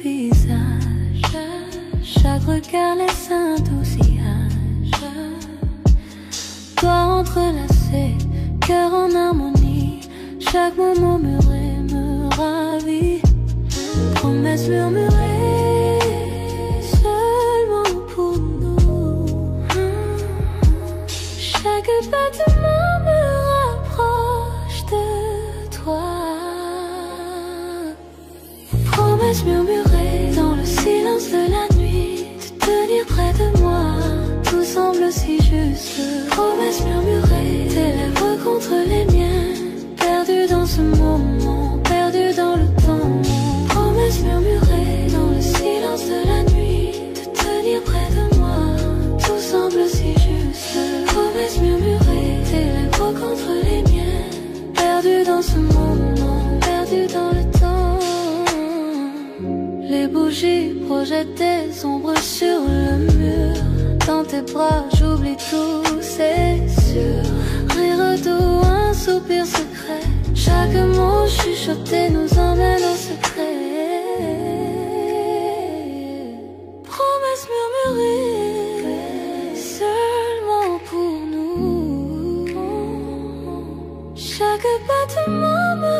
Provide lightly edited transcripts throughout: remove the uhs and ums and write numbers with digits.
visage, chaque regard laisse un doux sillage. Toi entrelacé, cœur en harmonie, chaque mot murmuré me ravit. Promesse murmurée seulement pour nous. Chaque battement me rapproche de toi. Promesse murmurée dans le silence de la nuit, de tenir près de moi, tout semble si juste. Promesse murmurée, tes lèvres contre les miennes, perdu dans ce moment, perdu dans le temps. Promesse murmurée dans le silence de la nuit, de tenir près de moi, tout semble si juste. Promesse murmurée, tes lèvres contre les miennes, perdu dans ce moment, perdu dans le temps. Les bougies projettent des ombres sur le mur. Dans tes bras j'oublie tout, c'est sûr. Rire doux, un soupir secret, chaque mot chuchoté nous emmène au secret. Promesse murmurée seulement pour nous. Chaque battement me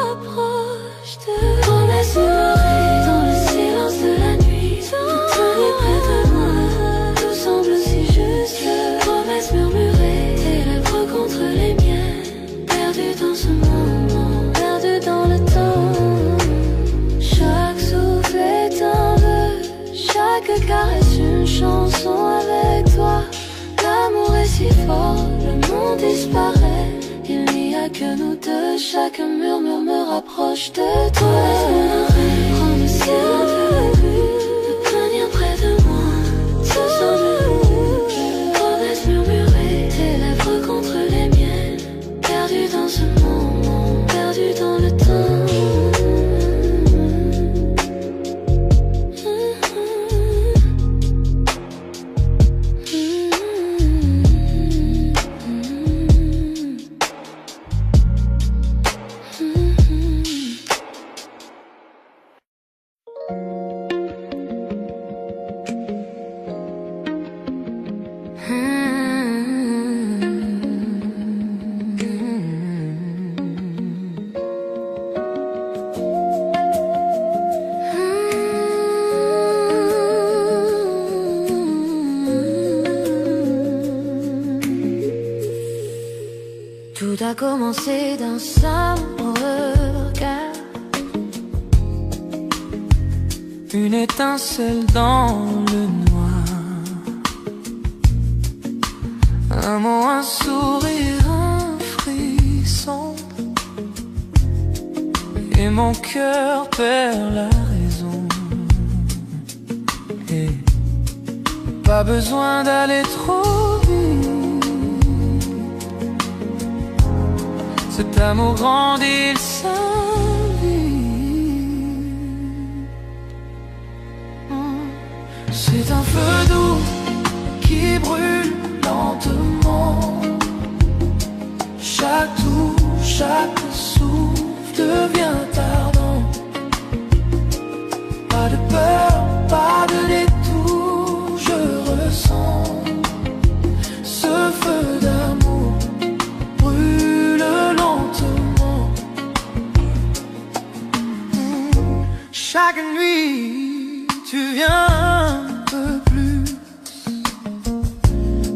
rapproche de. Promesse murmurée dans le silence de la nuit, de tenir près de moi, tout semble si juste. Promesse murmurée, tes lèvres contre les miennes, perdu dans ce moment, perdu dans le temps. Chaque souffle est un vœu, chaque caresse une chanson avec toi. L'amour est si fort, le monde disparaît, il n'y a que nous deux, chaque murmure me rapproche de toi. Prends le ciel de venir près de moi, tout semble. Promesse murmurée, tes lèvres contre les miennes, perdu dans ce moment, perdu dans le temps. Tout a commencé d'un simple regard, une étincelle dans le noir, un mot, un sourire, un frisson, et mon cœur perd la raison. Et pas besoin d'aller trop vite, cet amour grandit, il s'invite. C'est un feu doux qui brûle lentement. Chaque touche, chaque souffle devient ardent. Pas de peur, pas de détour, je ressens ce feu d'amour brûle lentement. Chaque nuit, tu viens un peu plus.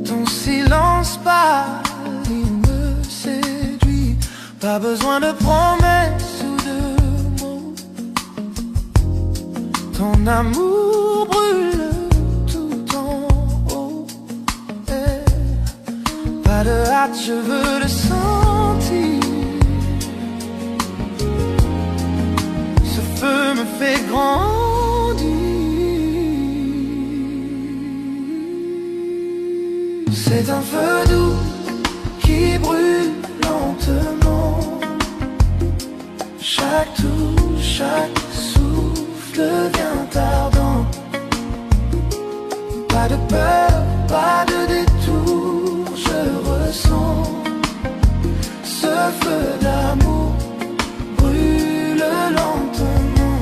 Ton silence pâle, il me séduit. Pas besoin de promesses ou de mots. Ton amour brûle tout en haut. Pas de hâte, je veux le sentir. Ce feu me fait grandir. C'est un feu doux qui brûle lentement. Chaque touche, chaque souffle devient ardent. Pas de peur, pas de détour, je ressens ce feu d'amour brûle lentement.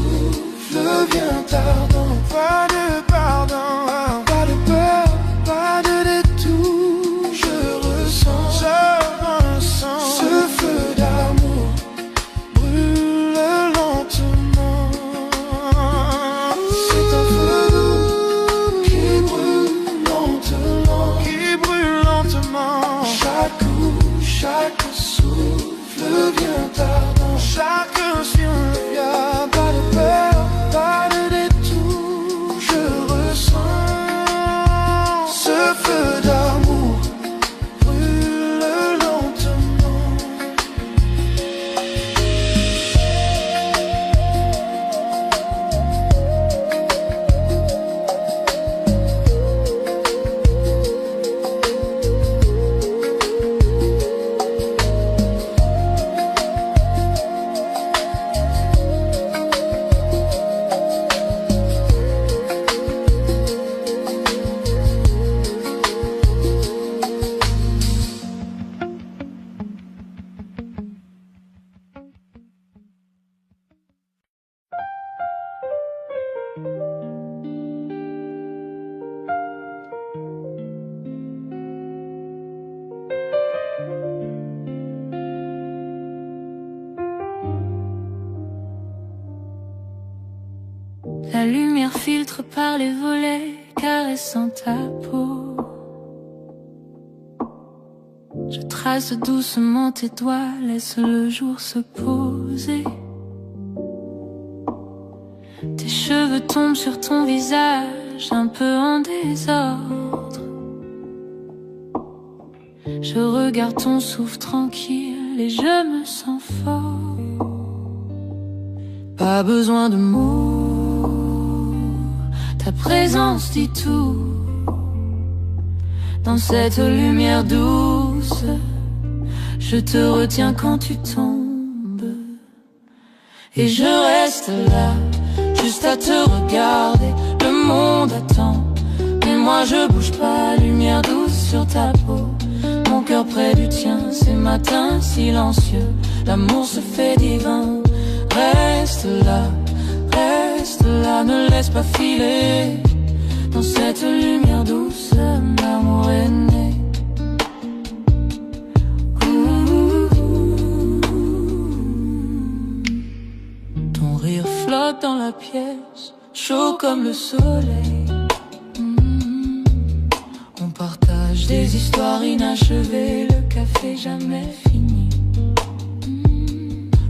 souffle vient tardant. Pas de pardon, pas de peur, pas de détour. Je ressens ce feu d'amour brûle lentement. C'est un feu doux qui brûle lentement. Chaque coup, chaque souffle vient tardant. Chaque insulte vient, pas de peur, pas de détour. Je ressens ce feu d'amour brûle lentement. La lumière filtre par les volets, caressant ta peau. Je trace doucement tes doigts, laisse le jour se poser. Tes cheveux tombent sur ton visage, un peu en désordre. Je regarde ton souffle tranquille et je me sens fort. Pas besoin de mots, ta présence dit tout. Dans cette lumière douce, je te retiens quand tu tombes. Et je reste là, juste à te regarder. Le monde attend, mais moi je bouge pas. Lumière douce sur ta peau, mon cœur près du tien. Ces matins silencieux, l'amour se fait divin. Reste là, ne laisse pas filer. Dans cette lumière douce, l'amour est né. Ton rire flotte dans la pièce, chaud comme le soleil. On partage des histoires inachevées, le café jamais fini.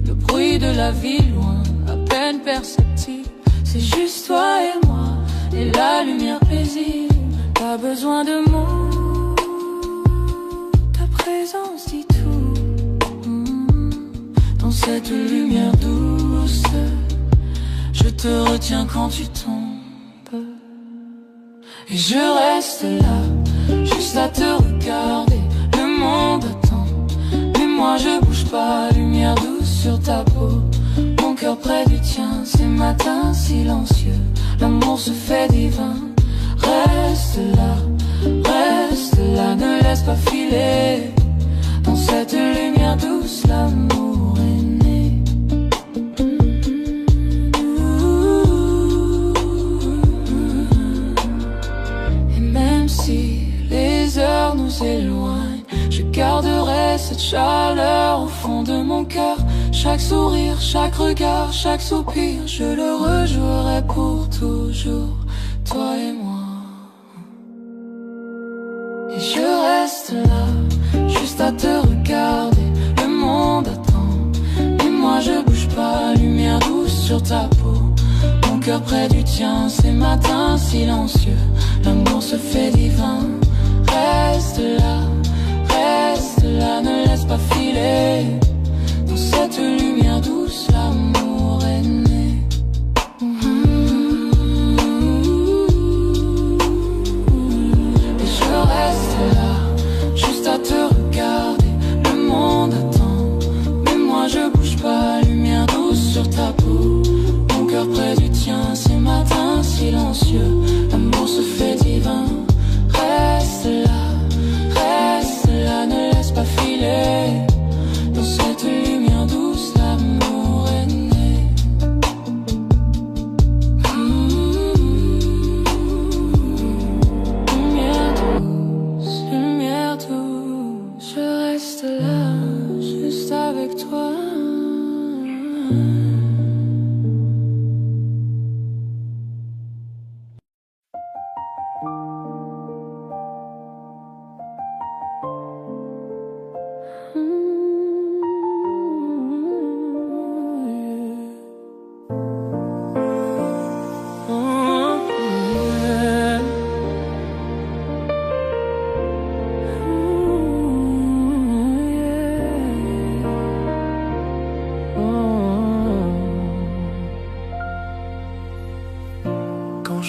Le bruit de la ville loin, à peine perceptible. C'est juste toi et moi, et la lumière paisible. Pas besoin de mots, ta présence dit tout. Dans cette lumière douce, je te retiens quand tu tombes. Et je reste là, juste à te regarder. Le monde attend, mais moi je bouge pas. Lumière douce sur ta peau, mon cœur près du tien. Ces matins silencieux, l'amour se fait divin. Reste là, ne laisse pas filer. Dans cette lumière douce, l'amour est né. Et même si les heures nous éloignent, je garderai cette chaleur au fond de mon cœur. Chaque sourire, chaque regard, chaque soupir, je le rejouerai pour toujours, toi et moi. Et je reste là, juste à te regarder. Le monde attend, et moi je bouge pas. Lumière douce sur ta peau, mon cœur près du tien. Ces matins silencieux, l'amour se fait divin. Reste là, ne laisse pas filer. Dans cette lumière douce, l'amour est né. Et je reste là, juste à te regarder. Le monde attend, mais moi je bouge pas. Lumière douce sur ta peau, mon cœur près du tien. Ces matins silencieux, l'amour se fait divin. Reste là, ne laisse pas filer. Dans cette lumière douce, l'amour est né.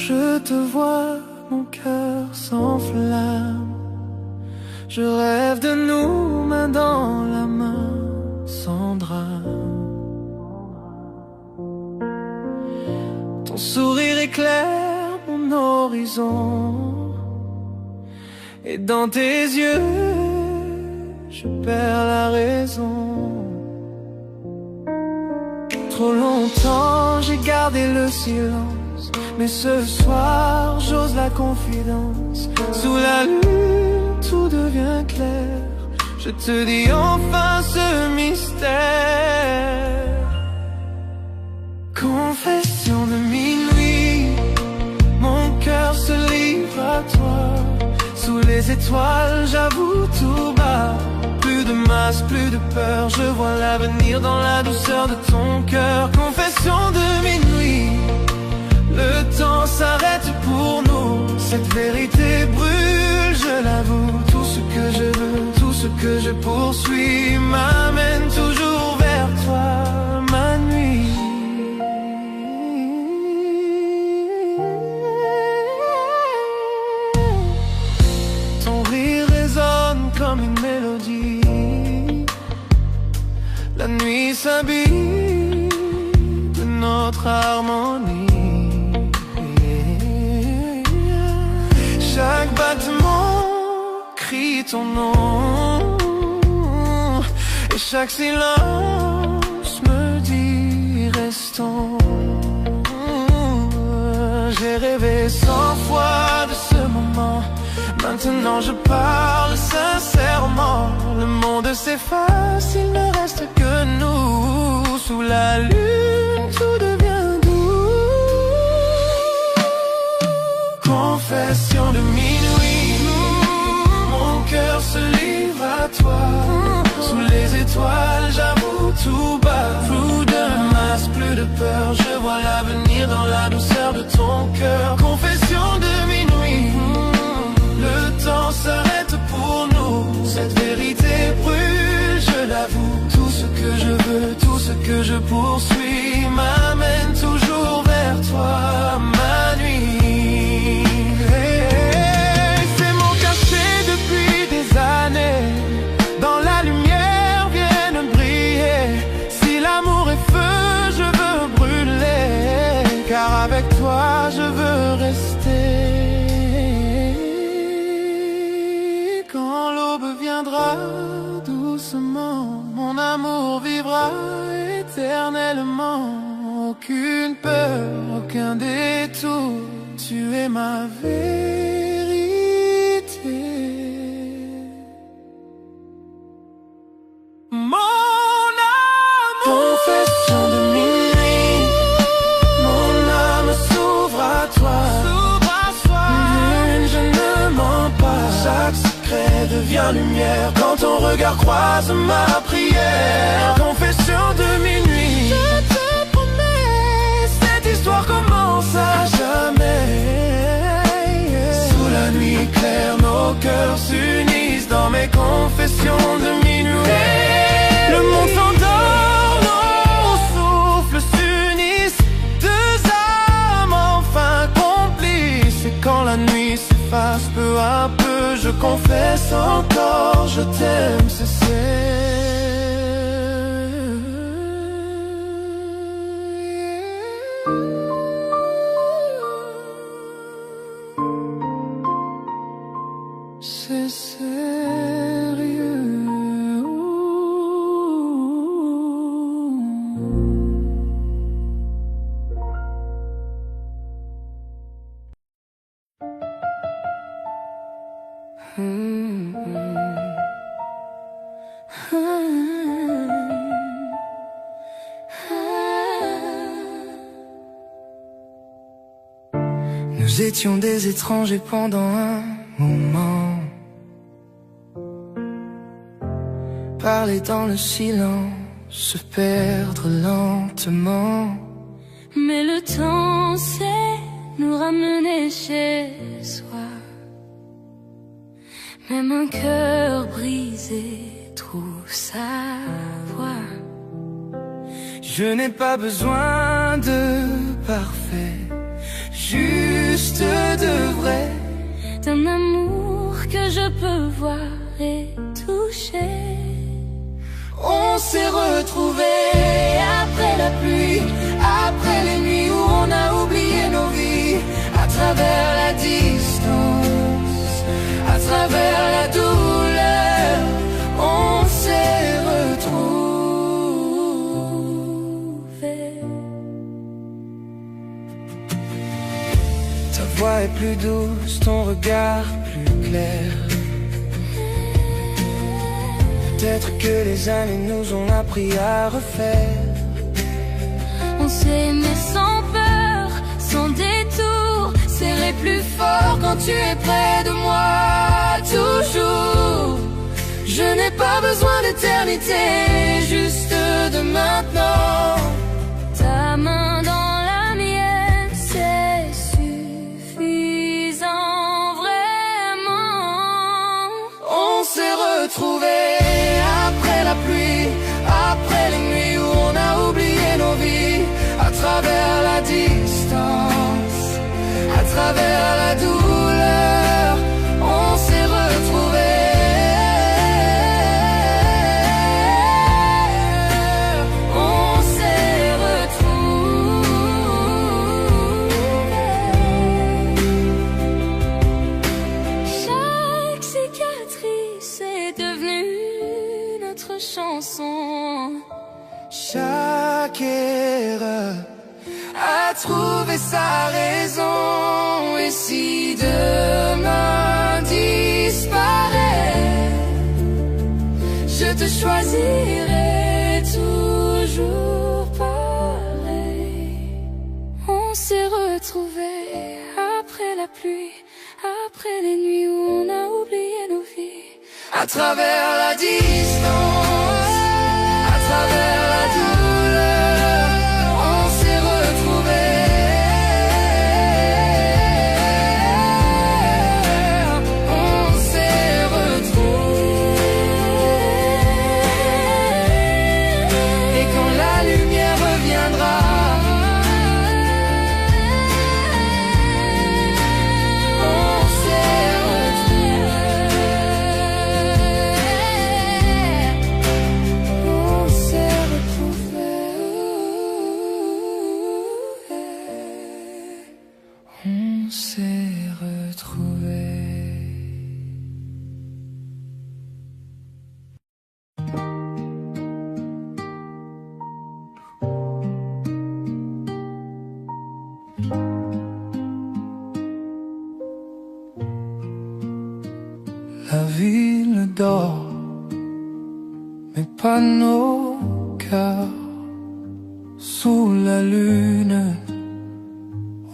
je te vois, mon cœur s'enflamme. Je rêve de nous, main dans la main, sans drame. Ton sourire éclaire mon horizon, et dans tes yeux, je perds la raison. Trop longtemps j'ai gardé le silence, mais ce soir j'ose la confidence. Sous la lune tout devient clair, je te dis enfin ce mystère. Confession de minuit, mon cœur se livre à toi. Sous les étoiles j'avoue tout bas, plus de masque, plus de peur, je vois l'avenir dans la douceur de ton cœur. Confession de minuit, le temps s'arrête pour nous. Cette vérité brûle, je l'avoue. Tout ce que je veux, tout ce que je poursuis m'amène toujours vers toi, ma nuit. Ton rire résonne comme une mélodie. La nuit s'habille de notre harmonie. Chaque battement crie ton nom, et chaque silence me dit restons. J'ai rêvé 100 fois de ce moment, maintenant je parle sincèrement. Le monde s'efface, il ne reste que nous. Sous la lune, tout devient doux. Confession de minuit, mon cœur se livre à toi. Sous les étoiles, j'avoue tout bas. Plus de masque, plus de peur, je vois l'avenir dans la douceur de ton cœur. Confession de minuit, le temps s'arrête pour nous. Cette vérité brûle, je l'avoue. Tout ce que je veux, tout ce que je poursuis m'amène toujours vers toi, ma nuit. C'est mon cachet depuis des années. Dans la lumière viennent briller. Si l'amour est feu, je veux brûler. Car avec toi, je veux rester. Quand l'aube viendra doucement, mon amour vivra éternellement. Aucune peur, aucun détour, tu es ma vérité. Mon amour, confession de minuit, mon âme s'ouvre à toi. Lune, je ne mens pas, chaque secret devient lumière quand ton regard croise ma prière. Confession de minuit, je te promets, cette histoire commence à jamais. Sous la nuit claire, nos cœurs s'unissent dans mes confessions de minuit. Le monde s'endort, nos souffles s'unissent, deux âmes enfin complices. Et quand la nuit s'efface peu à peu, je confesse encore, je t'aime, c'est sérieux. Nous étions des étrangers pendant un moment, parler dans le silence, se perdre lentement. Mais le temps sait nous ramener chez soi. Même un cœur brisé trouve sa voie. Je n'ai pas besoin de parfait, juste de vrai, d'un amour que je peux voir et toucher. On s'est retrouvés après la pluie, après les nuits où on a oublié nos vies, à travers la distance, à travers la douleur, on s'est retrouvés. Ta voix est plus douce, ton regard plus clair. Peut-être que les années nous ont appris à refaire. On s'est aimé sans peur, sans détour, serré plus fort quand tu es près de moi, toujours. Je n'ai pas besoin d'éternité, juste de maintenant. Ta main dans la mienne, c'est suffisant, vraiment. On s'est retrouvés après la pluie, après les nuits où on a oublié nos vies, à travers la distance, à travers la douleur, on s'est retrouvés. On s'est retrouvés. Chaque cicatrice est devenue notre chanson. Chaque erreur a trouvé sa raison. Et si demain disparaît, je te choisirai toujours pareil. On s'est retrouvés après la pluie, après les nuits où on a oublié nos vies, à travers la distance, à travers la douleur, on s'est retrouvés. On s'est retrouvés. Et quand la lumière reviendra, on s'est retrouvés. On s'est retrouvés. On s'est retrouvés. La ville dort, mais pas nos cœurs. Sous la lune,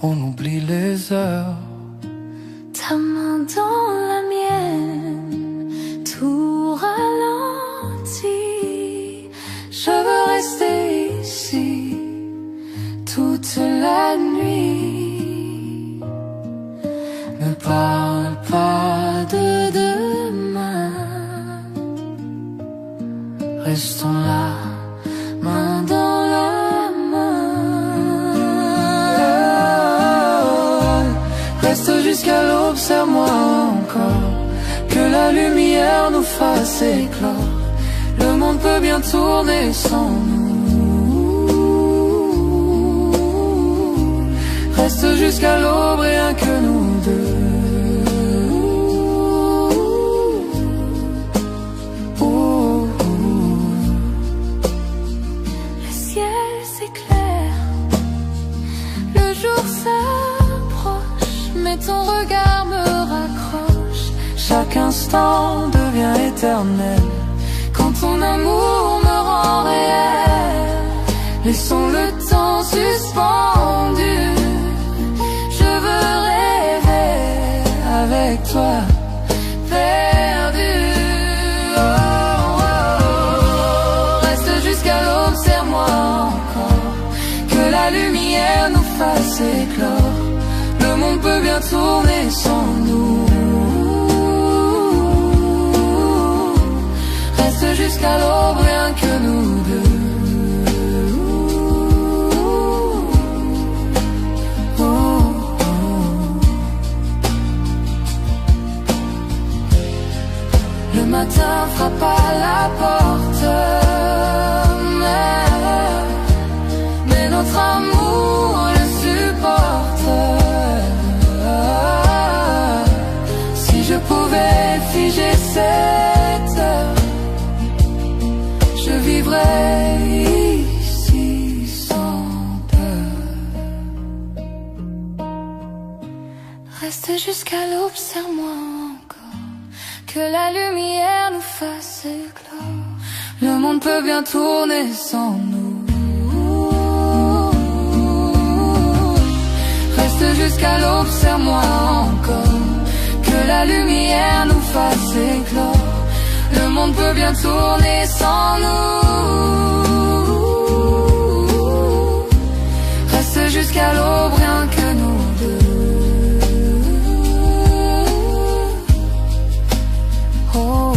on oublie les heures. ta main dans la mienne, tout ralentit. Je veux rester ici toute la nuit. Ne parle pas de demain. Restons là, main dans la main. Reste jusqu'à l'aube, serre-moi encore, que la lumière nous fasse éclore. Le monde peut bien tourner sans nous. Reste jusqu'à l'aube, rien que nous deux. Le ciel s'éclaire, le jour s'approche, mais ton regard me raccroche. Chaque instant devient éternel quand ton amour me rend réel. Laissons le temps suspendu. Je veux rêver avec toi, perdu. Oh, oh, oh. Reste jusqu'à l'aube, serre-moi encore, que la lumière nous fasse éclore. Le monde peut bien tourner sans nous. Reste jusqu'à l'aube, rien que nous deux. Oh, matin frappe à la porte. Mais notre amour le supporte. Si je pouvais figer cette heure, je vivrais ici sans peur. Reste jusqu'à l'aube, serre-moi encore, que la lumière nous fasse éclore. Le monde peut bien tourner sans nous. Reste jusqu'à l'aube, serre-moi encore, que la lumière nous fasse éclore. Le monde peut bien tourner sans nous. Reste jusqu'à l'aube, rien que nous deux. Oh,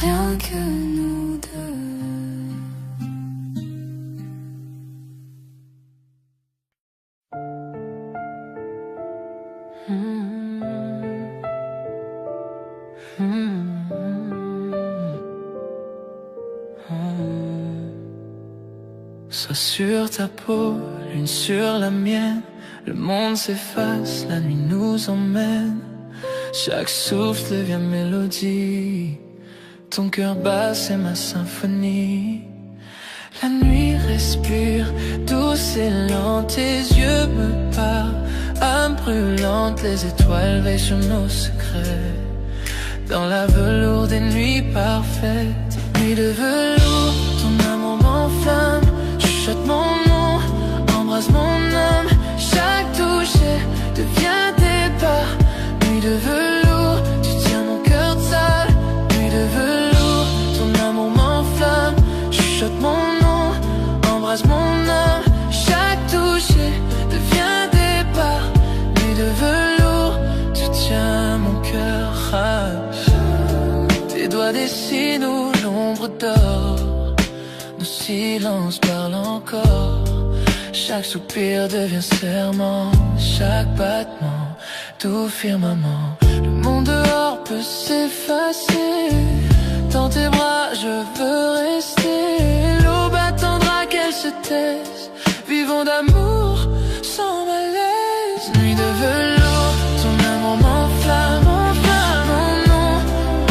rien que nous deux. Sois sur ta peau, l'une sur la mienne. Le monde s'efface, la nuit nous emmène. Chaque souffle devient mélodie. Ton cœur bat, c'est ma symphonie. La nuit respire, douce et lente. Tes yeux me parlent, âme brûlante. Les étoiles veillent sur nos secrets. Dans la velours des nuits parfaites. Nuit de velours, ton amour m'enflamme. Chuchote mon nom, embrasse mon âme. Chaque toucher devient des pas. Nuit de velours, tu tiens mon cœur de salle. Nuit de velours, ton amour m'enflamme. Chuchote mon nom, embrasse mon âme. Chaque toucher devient des pas. Nuit de velours, tu tiens mon cœur. Tes doigts dessinent où l'ombre dort. Nos silences parlent encore. Chaque soupir devient serment. Chaque battement, tout firmament. Le monde dehors peut s'effacer. Dans tes bras je veux rester. L'aube attendra qu'elle se taise. Vivons d'amour sans malaise. Nuit de velours, ton amour m'enflamme. Enflamme mon nom,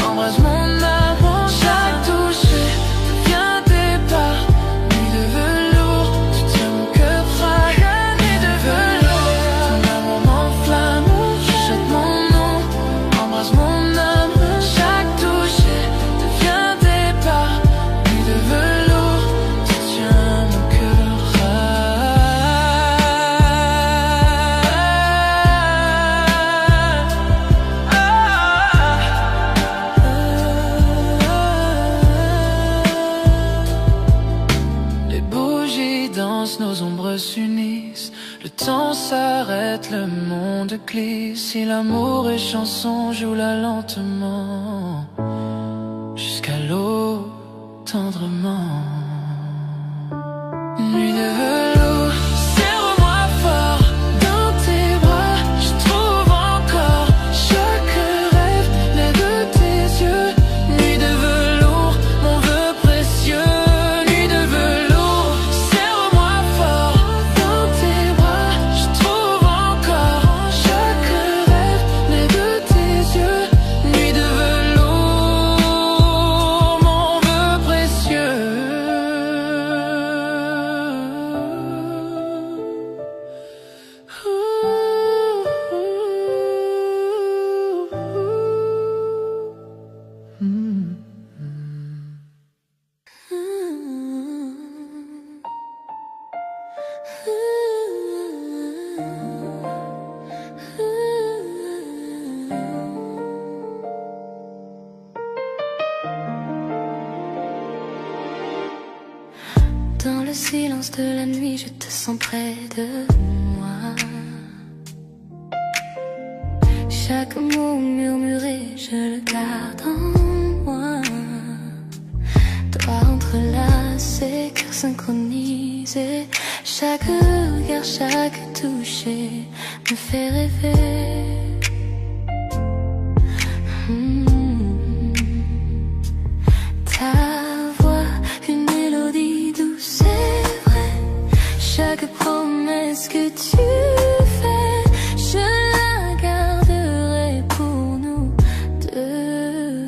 embrasse mon âme. Chaque toucher devient des pas. Nuit de velours, tu tiens mon cœur fragile. Nuit de velours, ton amour m'enflamme. Chuchote mon nom, embrasse mon âme. Chaque toucher devient des pas. Nuit de velours, tu tiens mon cœur Les bougies dansent, nos ombres s'unissent. Le temps s'arrête, le monde glisse. Si l'amour est chanson, joue-la lentement. Jusqu'à l'eau, tendrement. Nuit de velours, serre-moi fort dans tes bras. Je trouve encore chaque rêve naît de tes yeux. Nuit de velours, mon vœu précieux. Nuit de velours, serre-moi fort dans tes bras. Je trouve encore chaque rêve naît de tes yeux. Nuit de velours, mon vœu précieux. Dans le silence de la nuit, je te sens près de moi. Chaque mot murmuré, je le garde en moi. Doigts entrelacés, cœur synchronisé. Chaque regard, chaque toucher me fait rêver. chaque promesse que tu fais, je la garderai pour nous deux.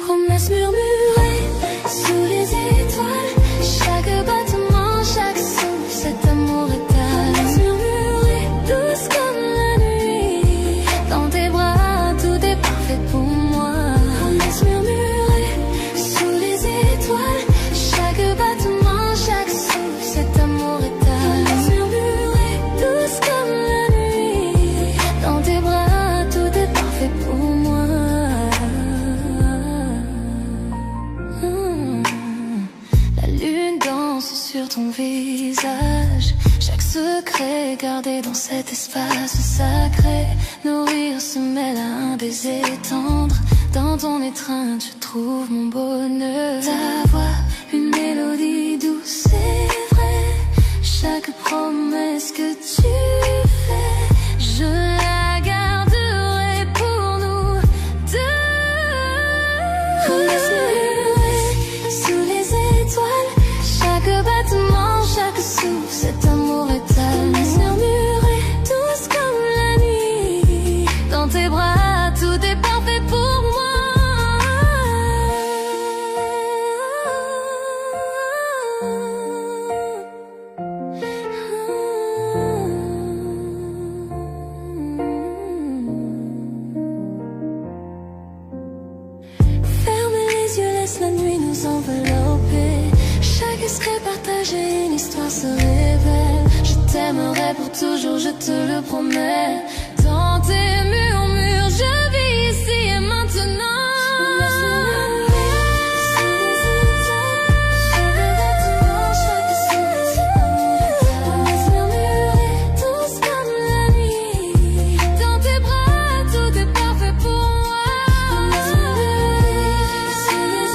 Promesse murmurée sous les étoiles, chaque battement, chaque souffle, cet amour éternel. Promesse murmurée, douce comme la nuit, dans tes bras tout est parfait pour moi. Promesse murmurée sous les étoiles, chaque battement, chaque souffle, cet amour éternel. Promesse murmurée, douce comme la nuit, dans tes bras tout est parfait pour moi. La lune danse sur ton visage, chaque secret gardé dans cet espace sacré. Nourrir se mêle à un baiser tendre, dans ton étreinte je trouve mon bonheur. Ta voix, une mélodie douce, c'est vrai, chaque promesse que tu fais, je la garderai pour nous deux. Promesse murmurée sous les étoiles, chaque battement, chaque souffle, cet amour éternel. Promesse murmurée, douce comme la nuit, dans tes bras tout est parfait pour moi. Ferme les yeux, laisse la nuit nous envelopper. Chaque esprit partagé, une histoire se révèle. Je t'aimerai pour toujours, je te le promets. Dans tes murmures, je vis ici et maintenant. Promesse murmurée, douce comme la nuit, dans tes bras tout est parfait pour moi. Promesse murmurée sous les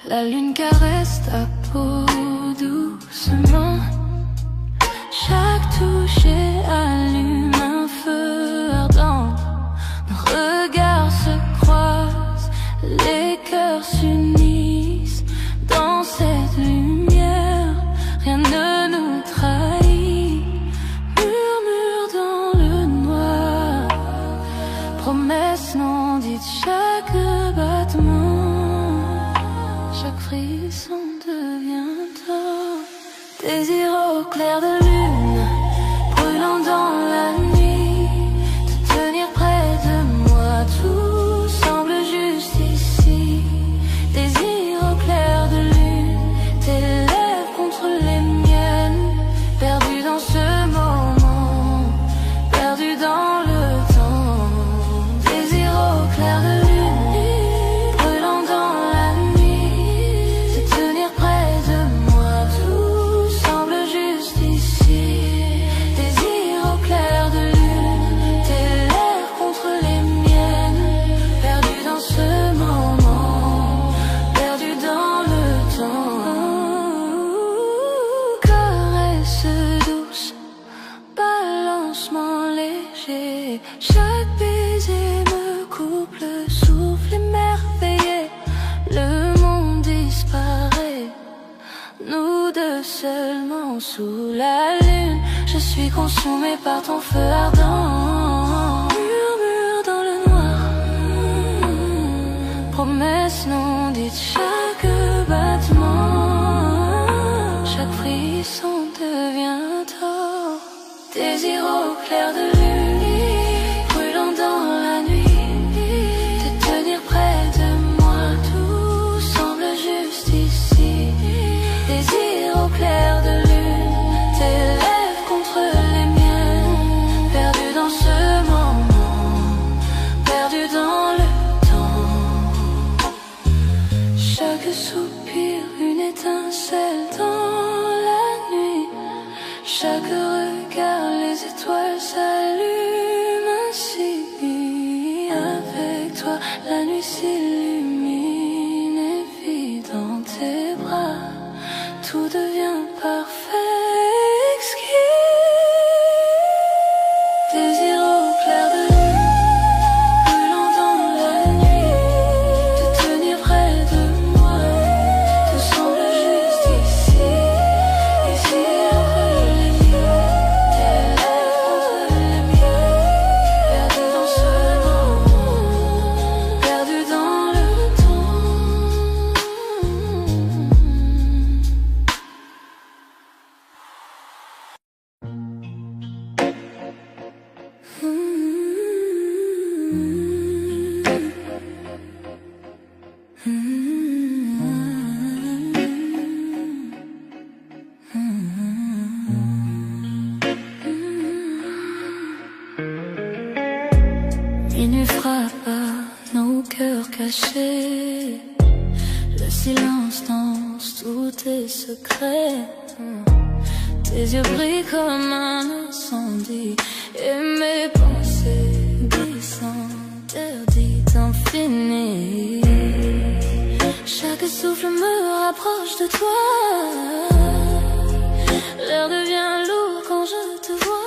La lune caresse ta peau doucement, chaque toucher allume un feu ardent. Nos regards se croisent, les cœurs s'unissent dans cette lumière, rien ne nous trahit. Murmure dans le noir, promesse non dite, chaque battement, chaque frisson devient tort. Désir au clair de lune, brûlant dans la nuit, te tenir près de moi, tout semble juste ici. Désir au clair de lune, tes lèvres contre les miennes, perdu dans ce moment, perdu dans le temps. Désir au clair de lune, brûlant dans la nuit, te tenir près de moi, tout semble juste ici. Désir au clair de lune, tes lèvres contre les miennes, perdu dans ce moment, perdu dans le temps. Caresse douce, balancement léger, chaque baiser me coupe le souffle émerveillé. Le monde disparaît, nous deux seulement sous la lune. Je suis consumée par ton feu ardent. Murmure dans le noir, promesse non dite, chaque battement, chaque frisson devient tort. Désir au clair de lune, brûlant dans la nuit, te tenir près de moi, tout semble juste ici. Désir au clair de lune, tes lèvres contre les miennes, Minuit frappe à nos cœurs cachés. Le silence danse tous tes secrets. Tes yeux brillent comme un incendie. Et mes pensées glissent interdites infinies. Chaque souffle me rapproche de toi. L'air devient lourd quand je te vois.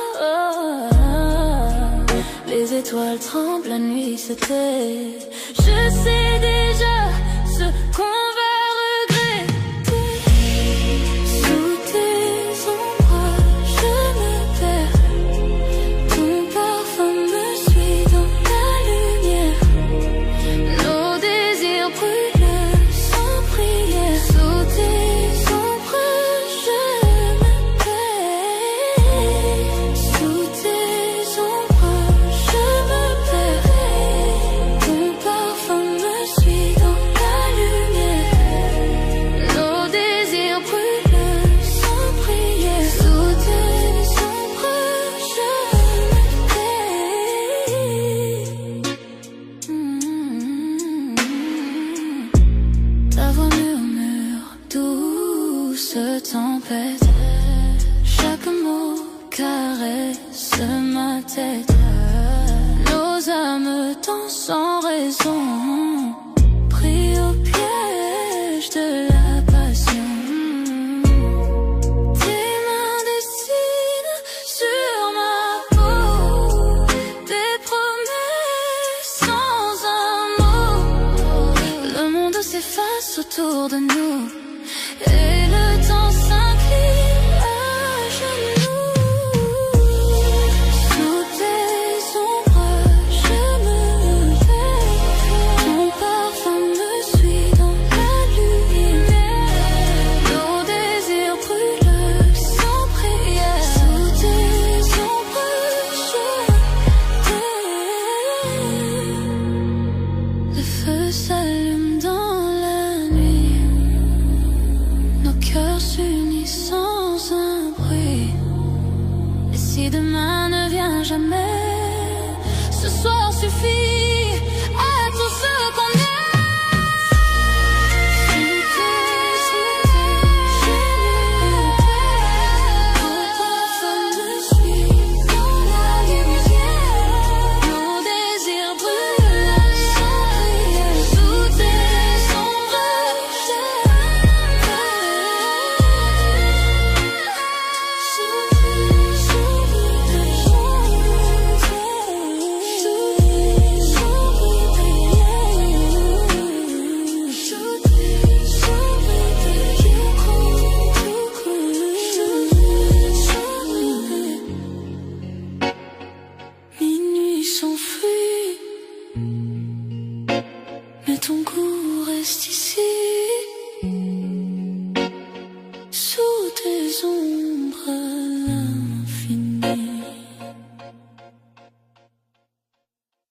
Les étoiles tremblent, la nuit se tait. Je sais déjà ce qu'on va regretter. Sous tes ombrages, je me perds. Ton parfum me suit dans ta lumière. Nos désirs brûlent sans prière. Sous tes ombrages, je me perds. Sous tes ombrages, je me perds. Ton parfum me suit dans ta lumière. Nos désirs brûlent sans prière. Sous tes ombrages, je me perds. Ta voix murmure, douce tempête. Chaque mot caresse ma tête. Nos âmes dansent sans raison, pris au piège de la passion. Tes mains dessinent sur ma peau des promesses sans un mot. Le monde s'efface autour de nous.